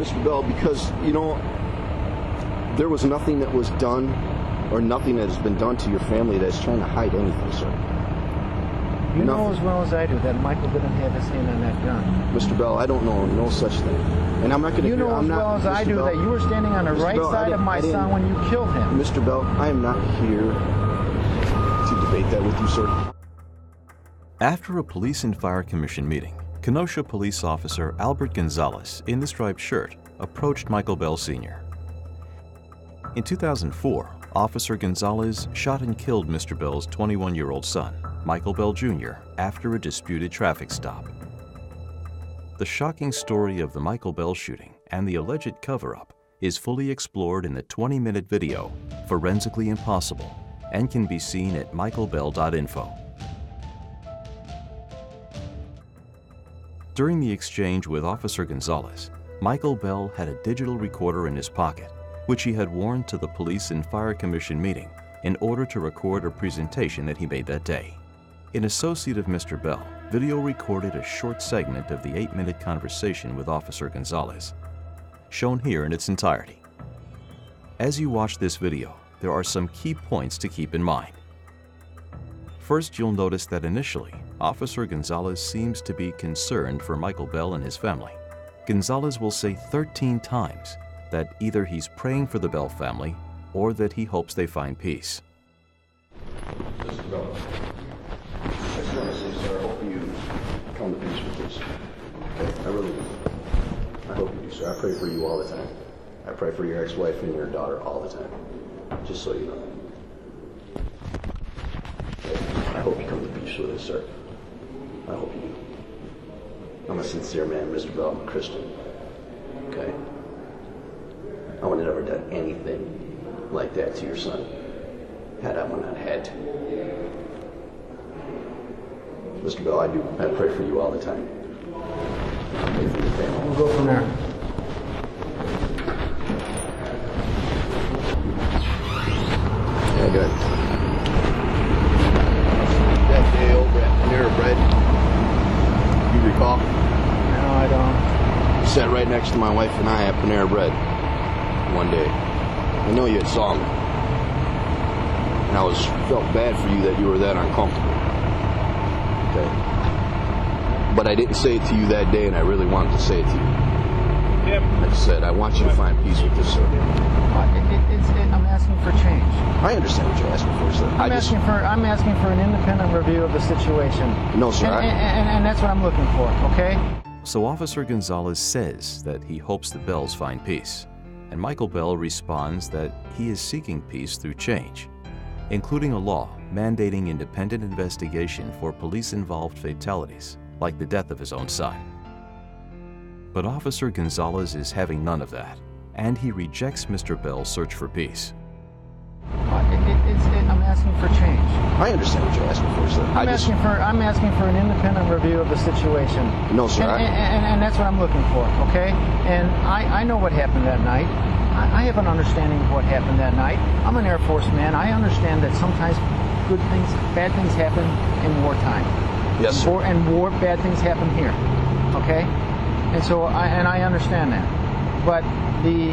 Mr. Bell, because, you know, there was nothing that was done or nothing that has been done to your family that's trying to hide anything, sir. You know as well as I do that Michael didn't have his hand on that gun. Mr. Bell, I don't know no such thing. And I'm not going to... You know as well as I do that you were standing on the right side of my son when you killed him. Mr. Bell, I am not here to debate that with you, sir. After a Police and Fire Commission meeting, Kenosha police officer Albert Gonzalez, in the striped shirt, approached Michael Bell Sr. In 2004, Officer Gonzalez shot and killed Mr. Bell's 21-year-old son, Michael Bell Jr., after a disputed traffic stop. The shocking story of the Michael Bell shooting and the alleged cover-up is fully explored in the 20-minute video, Forensically Impossible, and can be seen at michaelbell.info. During the exchange with Officer Gonzalez, Michael Bell had a digital recorder in his pocket, which he had worn to the Police and Fire Commission meeting in order to record a presentation that he made that day. An associate of Mr. Bell video recorded a short segment of the 8-minute conversation with Officer Gonzalez, shown here in its entirety. As you watch this video, there are some key points to keep in mind. First, you'll notice that initially, Officer Gonzalez seems to be concerned for Michael Bell and his family. Gonzalez will say 13 times that either he's praying for the Bell family or that he hopes they find peace. Mr. Bell, I just want to say, sir, I hope you come to peace with this. Okay? I really do. I hope you do, sir. I pray for you all the time. I pray for your ex-wife and your daughter all the time. Just so you know. Okay? I hope you come to peace with us, sir. I hope you do. I'm a sincere man, Mr. Bell. I'm a Christian. Okay? I would have never done anything like that to your son, had I not had to. Mr. Bell, I pray for you all the time. I pray for your family. We'll go from there. Yeah, good. That day over at Panera Bread, you recall? No, I don't. You sat right next to my wife and I at Panera Bread one day. I know you had saw me. And I felt bad for you that you were that uncomfortable. Okay. But I didn't say it to you that day, and I really wanted to say it to you. I just said, I want you to find peace with this, sir. I'm asking for change. I understand what you're asking for, sir. I'm asking for an independent review of the situation. No, sir. And that's what I'm looking for, okay? So Officer Gonzalez says that he hopes the Bells find peace, and Michael Bell responds that he is seeking peace through change, including a law mandating independent investigation for police-involved fatalities, like the death of his own son. But Officer Gonzalez is having none of that, and he rejects Mr. Bell's search for peace. I'm asking for change. I understand what you're asking for, sir. I'm asking for an independent review of the situation. No, sir. And that's what I'm looking for, okay? And I know what happened that night. I have an understanding of what happened that night. I'm an Air Force man. I understand that sometimes bad things happen in wartime. Yes, sir. Bad things happen here, okay? And so I understand that. But the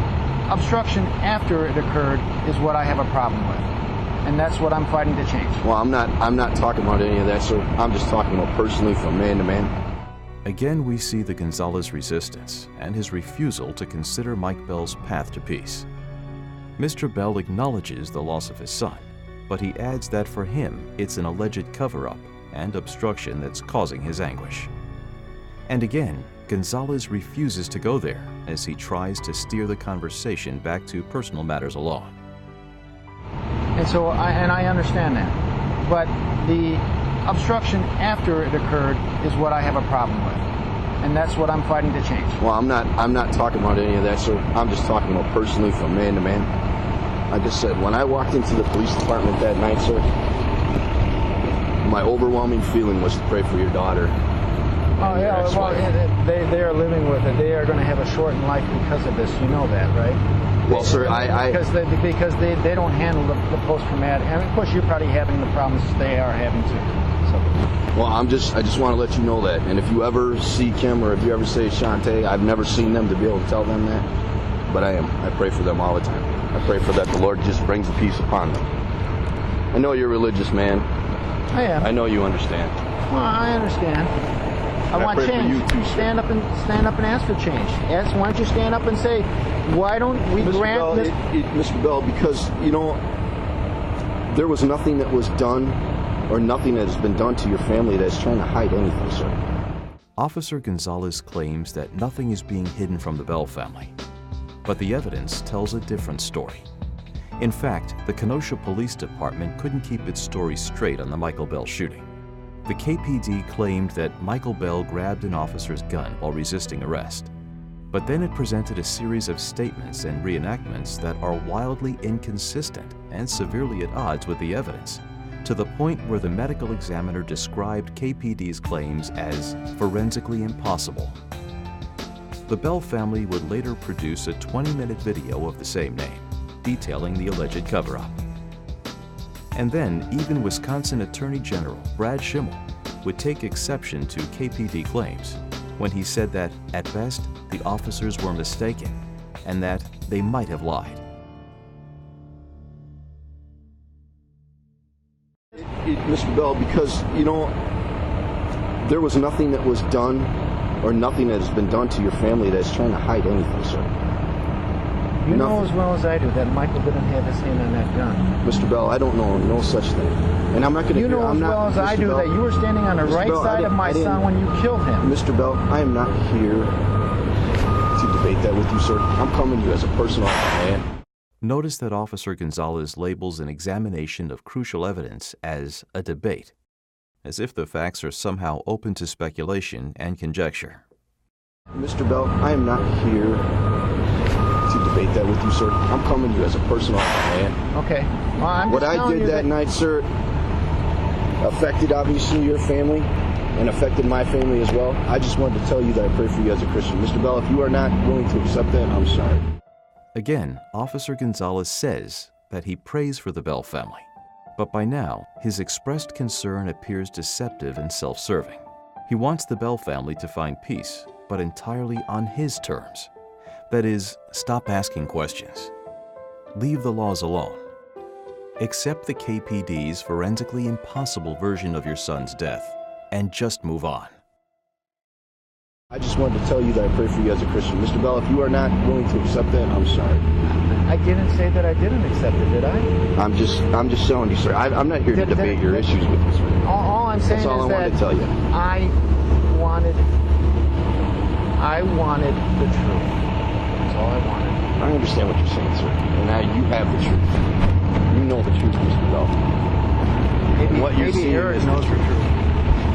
obstruction after it occurred is what I have a problem with. And that's what I'm fighting to change. Well, I'm not talking about any of that, sir. I'm just talking about personally from man to man. Again, we see the Gonzalez resistance and his refusal to consider Mike Bell's path to peace. Mr. Bell acknowledges the loss of his son, but he adds that for him, it's an alleged cover-up and obstruction that's causing his anguish. And again, Gonzalez refuses to go there as he tries to steer the conversation back to personal matters alone. And so I understand that. But the obstruction after it occurred is what I have a problem with. And that's what I'm fighting to change. Well, I'm not talking about any of that, sir. I'm just talking about personally from man to man. Like I said, when I walked into the police department that night, sir, my overwhelming feeling was to pray for your daughter. Oh, yeah, well, they are living with it. They are going to have a shortened life because of this. You know that, right? Well, sir, because they don't handle the post-traumatic. And of course, you're probably having the problems they are having too. So. Well, I just want to let you know that. And if you ever see Kim or if you ever say Shantae, I've never seen them to be able to tell them that. But I am. I pray for them all the time. I pray for that the Lord just brings the peace upon them. I know you're a religious man. I am. I know you understand. Well, I understand. I want pray for change. you too, sir. Stand up and ask for change. Why don't you stand up and say, why don't we grant Mr. Bell, because, you know, there was nothing that was done or nothing that has been done to your family that's trying to hide anything, sir. Officer Gonzalez claims that nothing is being hidden from the Bell family, but the evidence tells a different story. In fact, the Kenosha Police Department couldn't keep its story straight on the Michael Bell shooting. The KPD claimed that Michael Bell grabbed an officer's gun while resisting arrest. But then it presented a series of statements and reenactments that are wildly inconsistent and severely at odds with the evidence, to the point where the medical examiner described KPD's claims as forensically impossible. The Bell family would later produce a 20-minute video of the same name, detailing the alleged cover-up. And then even Wisconsin Attorney General Brad Schimmel would take exception to KPD claims when he said that, at best, the officers were mistaken and that they might have lied. Mr. Bell, because, you know, there was nothing that was done or nothing that has been done to your family that's trying to hide anything, sir. You know as well as I do that Michael didn't have his hand on that gun. Mr. Bell, I don't know no such thing. And I'm not going to... You know as well as I do that you were standing on the right side of my son when you killed him. Mr. Bell, I am not here to debate that with you, sir. I'm coming to you as a personal man. Notice that Officer Gonzalez labels an examination of crucial evidence as a debate, as if the facts are somehow open to speculation and conjecture. Mr. Bell, I am not here to debate that with you, sir. I'm coming to you as a personal man. Okay. Well, I'm just what I did that night, sir, affected obviously your family and affected my family as well. I just wanted to tell you that I pray for you as a Christian. Mr. Bell, if you are not willing to accept that, I'm sorry. Again, Officer Gonzalez says that he prays for the Bell family, but by now, his expressed concern appears deceptive and self-serving. He wants the Bell family to find peace, but entirely on his terms. That is, stop asking questions. Leave the laws alone. Accept the KPD's forensically impossible version of your son's death, and just move on. I just wanted to tell you that I pray for you as a Christian. Mr. Bell, if you are not willing to accept that, I'm sorry. I didn't say that I didn't accept it, did I? I'm just telling you, sir. I'm not here to debate your issues with you, sir. All I'm saying is that I wanted to tell you. I wanted the truth. That's all I wanted. I understand what you're saying, sir. And now you have the truth. You know the truth, Mr. Bell. Maybe Eric knows the truth.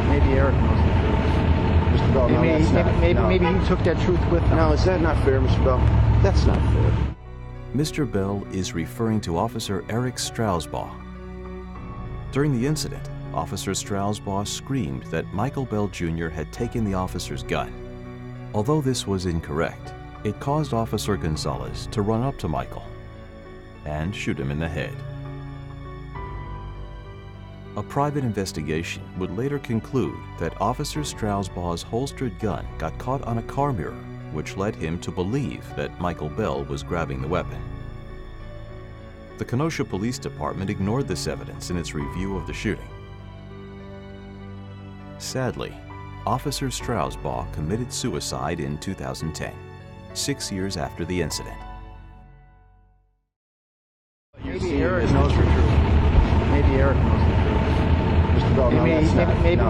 Maybe Eric knows the truth. Mr. Bell, maybe you took that truth with him. No, is that not fair, Mr. Bell? That's not fair. Mr. Bell is referring to Officer Eric Strausbaugh. During the incident, Officer Strausbaugh screamed that Michael Bell Jr. had taken the officer's gun. Although this was incorrect, it caused Officer Gonzalez to run up to Michael and shoot him in the head. A private investigation would later conclude that Officer Strausbaugh's holstered gun got caught on a car mirror, which led him to believe that Michael Bell was grabbing the weapon. The Kenosha Police Department ignored this evidence in its review of the shooting. Sadly, Officer Strausbaugh committed suicide in 2010, 6 years after the incident. Maybe Eric knows the truth. Maybe Eric knows the truth. Mr. Bell,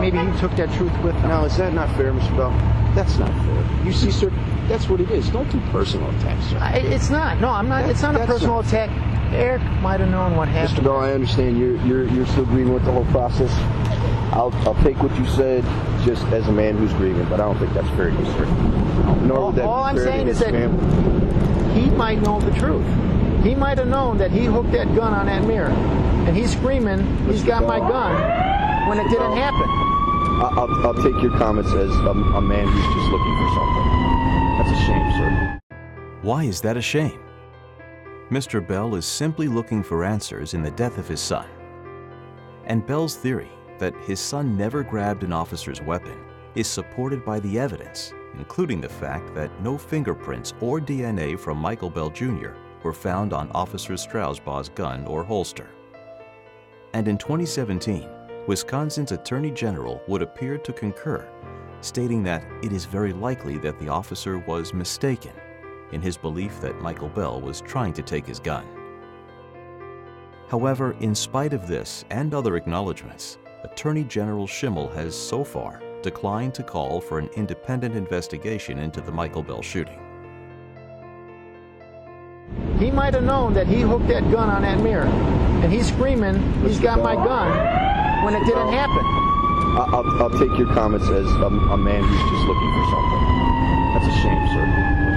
maybe you took that truth with him. No, is that not fair, Mr. Bell? That's not fair. You see, sir, that's what it is. Don't do personal attacks, sir. It's not. No, I'm not. It's not a personal attack. Eric might have known what happened. Mr. Bell, I understand you're still grieving with the whole process. I'll take what you said just as a man who's grieving, but I don't think that's fair to you, sir. All I'm saying is that he might know the truth. He might have known that he hooked that gun on that mirror, and he's screaming, "He's got my gun," when it didn't happen. I'll take your comments as a man who's just looking for something. That's a shame, sir. Why is that a shame? Mr. Bell is simply looking for answers in the death of his son. And Bell's theory that his son never grabbed an officer's weapon is supported by the evidence, including the fact that no fingerprints or DNA from Michael Bell Jr. were found on Officer Strausbaugh's gun or holster. And in 2017, Wisconsin's Attorney General would appear to concur, stating that it is very likely that the officer was mistaken in his belief that Michael Bell was trying to take his gun. However, in spite of this and other acknowledgments, Attorney General Schimmel has so far declined to call for an independent investigation into the Michael Bell shooting. He might have known that he hooked that gun on that mirror, and he's screaming, he's got my gun, when it didn't happen. I'll take your comments as a man who's just looking for something. That's a shame, sir.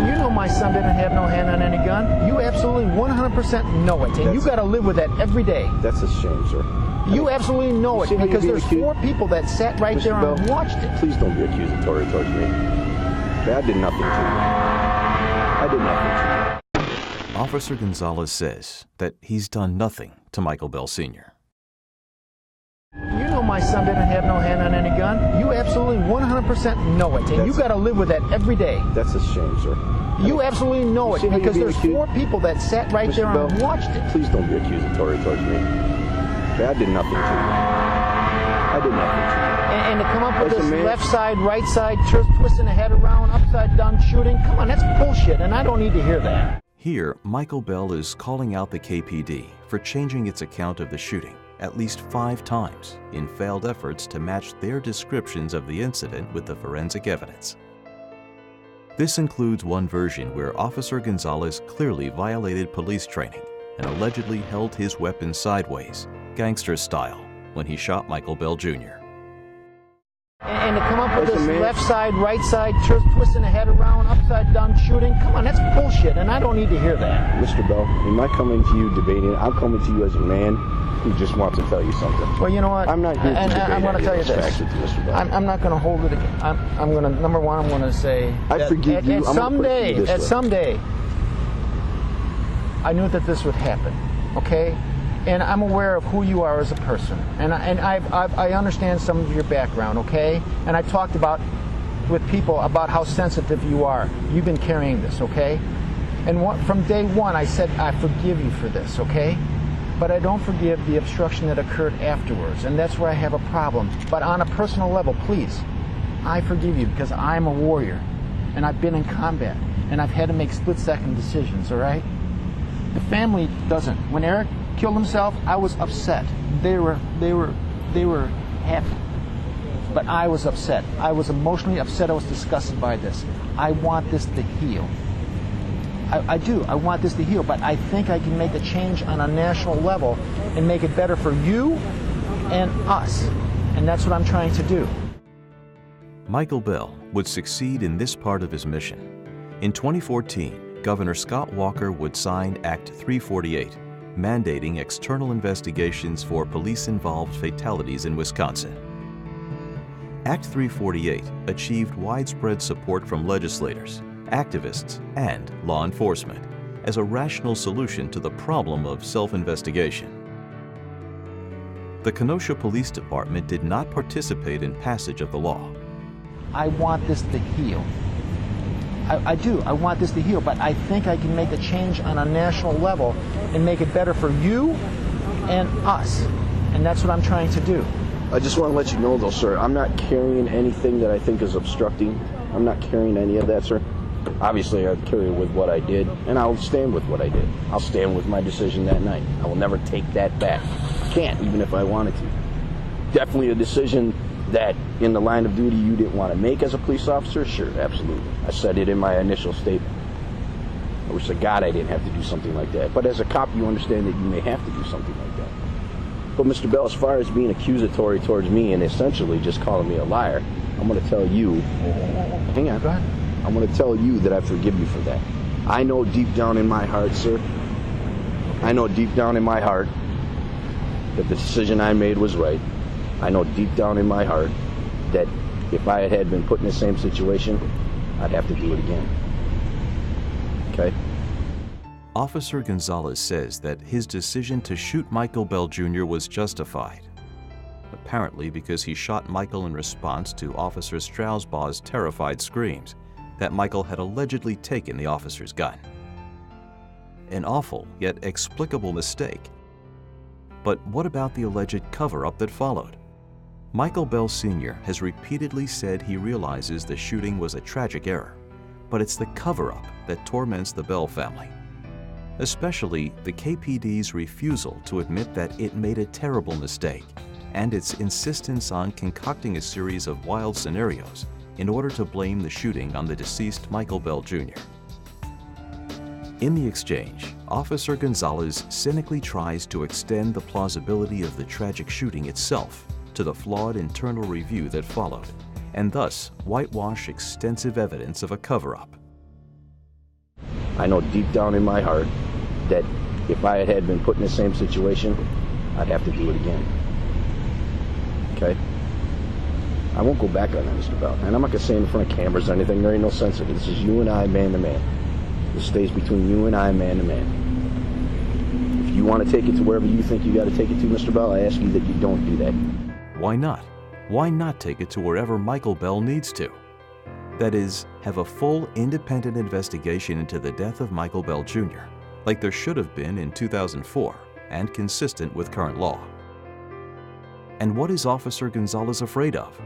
You know my son didn't have no hand on any gun. You absolutely 100% know it, and you got to live with that every day. That's a shame, sir. You absolutely know it, because there's 4 people that sat right Mr. there Bell, and watched it. Please don't be accusatory towards me. Okay, I did nothing to you. I did nothing to you. Officer Gonzalez says that he's done nothing to Michael Bell Sr. You know my son didn't have no hand on any gun. You absolutely 100% know it, and you got to live with that every day. That's a shame, sir. You absolutely know it, because there's 4 people that sat right there and watched it. Please don't be accusatory towards me. Okay, I did nothing to you. I did nothing to you. And to come up with this left side, right side, twisting the head around, upside down shooting, come on, that's bullshit, and I don't need to hear that. Here, Michael Bell is calling out the KPD for changing its account of the shooting at least 5 times in failed efforts to match their descriptions of the incident with the forensic evidence. This includes one version where Officer Gonzalez clearly violated police training and allegedly held his weapon sideways, gangster style, when he shot Michael Bell Jr. And to come up with this left side, right side, twisting the head around, upside down shooting, come on, that's bullshit, and I don't need to hear that. Mr. Bell, am I coming to you debating? I'm coming to you as a man who just wants to tell you something. Well, you know what? I'm not here to debate. I'm going to tell you this. Mr. Bell. I'm not going to hold it. I'm going to, number one, I'm going to say, I forgive you. At some day, I knew that this would happen, okay? And I'm aware of who you are as a person, and I understand some of your background, okay? And I talked with people about how sensitive you are. You've been carrying this, okay? And from day one, I said, I forgive you for this, okay? But I don't forgive the obstruction that occurred afterwards, and that's where I have a problem. But on a personal level, please, I forgive you, because I'm a warrior, and I've been in combat, and I've had to make split-second decisions, all right? The family doesn't. When Eric killed himself, I was upset. They were happy, but I was upset. I was emotionally upset. I was disgusted by this. I want this to heal. I do. I want this to heal, but I think I can make a change on a national level and make it better for you and us, and that's what I'm trying to do. Michael Bell would succeed in this part of his mission. In 2014, Governor Scott Walker would sign Act 348, mandating external investigations for police-involved fatalities in Wisconsin. Act 348 achieved widespread support from legislators, activists, and law enforcement as a rational solution to the problem of self-investigation. The Kenosha Police Department did not participate in passage of the law. I want this to heal. I do. I want this to heal, but I think I can make a change on a national level and make it better for you and us, and that's what I'm trying to do. I just want to let you know, though, sir, I'm not carrying anything that I think is obstructing. I'm not carrying any of that, sir. Obviously, I carry with what I did, and I'll stand with what I did. I'll stand with my decision that night. I will never take that back. I can't, even if I wanted to. Definitely a decision that in the line of duty you didn't want to make as a police officer? Sure, absolutely. I said it in my initial statement. I wish to God I didn't have to do something like that. But as a cop, you understand that you may have to do something like that. But Mr. Bell, as far as being accusatory towards me and essentially just calling me a liar, I'm going to tell you, hang on, go ahead. I'm going to tell you that I forgive you for that. I know deep down in my heart, sir, I know deep down in my heart that the decision I made was right. I know deep down in my heart that if I had been put in the same situation, I'd have to do it again. Okay? Officer Gonzalez says that his decision to shoot Michael Bell Jr. was justified. apparently because he shot Michael in response to Officer Strausbaugh's terrified screams that Michael had allegedly taken the officer's gun. An awful yet explicable mistake. But what about the alleged cover-up that followed? Michael Bell Sr. has repeatedly said he realizes the shooting was a tragic error, but it's the cover-up that torments the Bell family. Especially the KPD's refusal to admit that it made a terrible mistake, and its insistence on concocting a series of wild scenarios in order to blame the shooting on the deceased Michael Bell Jr. In the exchange, Officer Gonzalez cynically tries to extend the plausibility of the tragic shooting itself to the flawed internal review that followed, and thus whitewash extensive evidence of a cover-up. I know deep down in my heart that if I had been put in the same situation, I'd have to do it again. Okay? I won't go back on that, Mr. Bell. And I'm not going to say in front of cameras or anything. There ain't no sense of it. This is you and I, man to man. This stays between you and I, man to man. If you want to take it to wherever you think you got to take it to, Mr. Bell, I ask you that you don't do that. Why not? Why not take it to wherever Michael Bell needs to? That is, have a full independent investigation into the death of Michael Bell Jr., like there should have been in 2004 and consistent with current law. And what is Officer Gonzalez afraid of?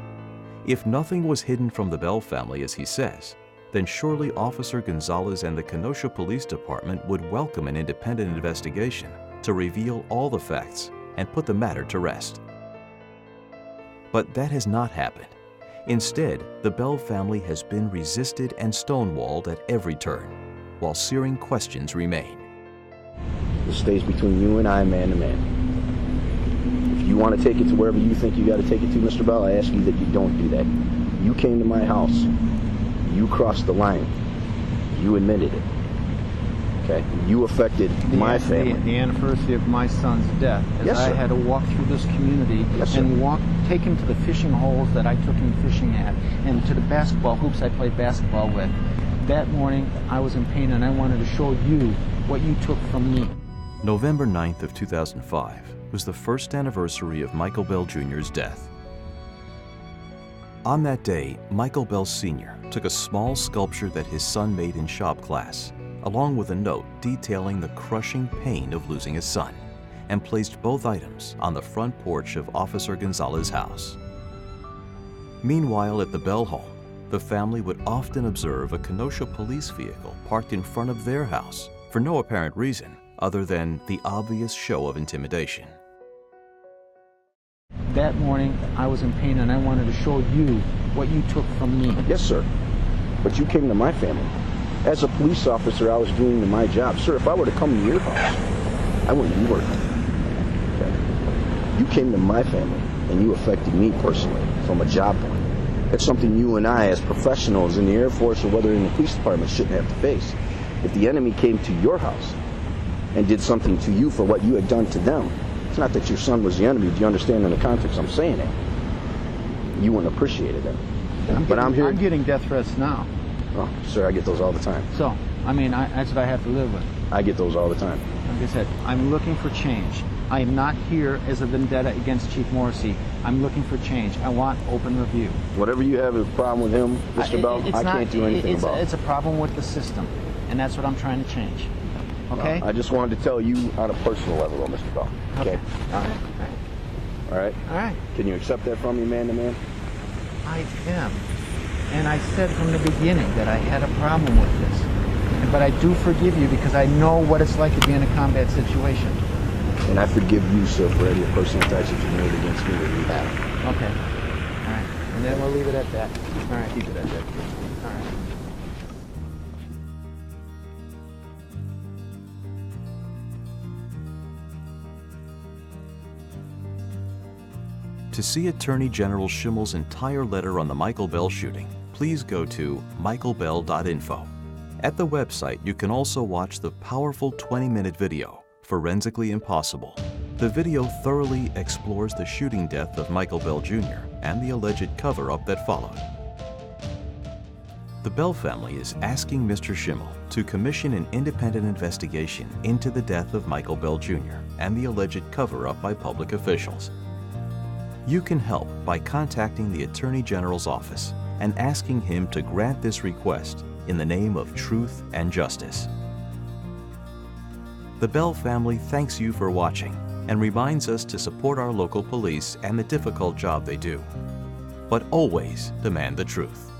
If nothing was hidden from the Bell family, as he says, then surely Officer Gonzalez and the Kenosha Police Department would welcome an independent investigation to reveal all the facts and put the matter to rest. But that has not happened. Instead, the Bell family has been resisted and stonewalled at every turn, while searing questions remain. This stays between you and I, man to man. If you want to take it to wherever you think you got to take it to, Mr. Bell, I ask you that you don't do that. You came to my house. You crossed the line. You admitted it. Okay? You affected my family. The anniversary of my son's death, as Yes, I sir. had to walk through this community and take him to the fishing holes that I took him fishing at, and to the basketball hoops I played basketball with. That morning, I was in pain, and I wanted to show you what you took from me. November 9th of 2005 was the first anniversary of Michael Bell Jr.'s death. On that day, Michael Bell Sr. took a small sculpture that his son made in shop class, along with a note detailing the crushing pain of losing his son, and placed both items on the front porch of Officer Gonzalez's house. Meanwhile, at the Bell home, the family would often observe a Kenosha police vehicle parked in front of their house for no apparent reason other than the obvious show of intimidation. That morning, I was in pain, and I wanted to show you what you took from me. Yes, sir. But you came to my family. As a police officer, I was doing my job. Sir, if I were to come to your house, I wouldn't be working. Okay? You came to my family, and you affected me personally from a job point. That's something you and I, as professionals in the Air Force or whether in the police department, shouldn't have to face. If the enemy came to your house and did something to you for what you had done to them, it's not that your son was the enemy. Do you understand in the context I'm saying it? You wouldn't appreciate it then. I'm here. I'm getting death threats now. Oh, sir, I get those all the time. So, I mean, that's what I have to live with. I get those all the time. Like I said, I'm looking for change. I am not here as a vendetta against Chief Morrissey. I'm looking for change. I want open review. Whatever you have is a problem with him, Mr. Bell, I can't do anything about it. It's a problem with the system, and that's what I'm trying to change. Okay? I just wanted to tell you on a personal level, though, Mr. Bell. Okay? All right. All right? All right. Can you accept that from me, man to man? I am. And I said from the beginning that I had a problem with this. But I do forgive you because I know what it's like to be in a combat situation. And I forgive you, sir, for any personal attacks that you made against me that you have. Okay. All right. And then we'll leave it at that. All right. Keep it at that. All right. To see Attorney General Schimmel's entire letter on the Michael Bell shooting, please go to michaelbell.info. At the website, you can also watch the powerful 20-minute video, Forensically Impossible. The video thoroughly explores the shooting death of Michael Bell Jr. and the alleged cover-up that followed. The Bell family is asking Mr. Schimmel to commission an independent investigation into the death of Michael Bell Jr. and the alleged cover-up by public officials. You can help by contacting the Attorney General's office and asking him to grant this request in the name of truth and justice. The Bell family thanks you for watching and reminds us to support our local police and the difficult job they do. But always demand the truth.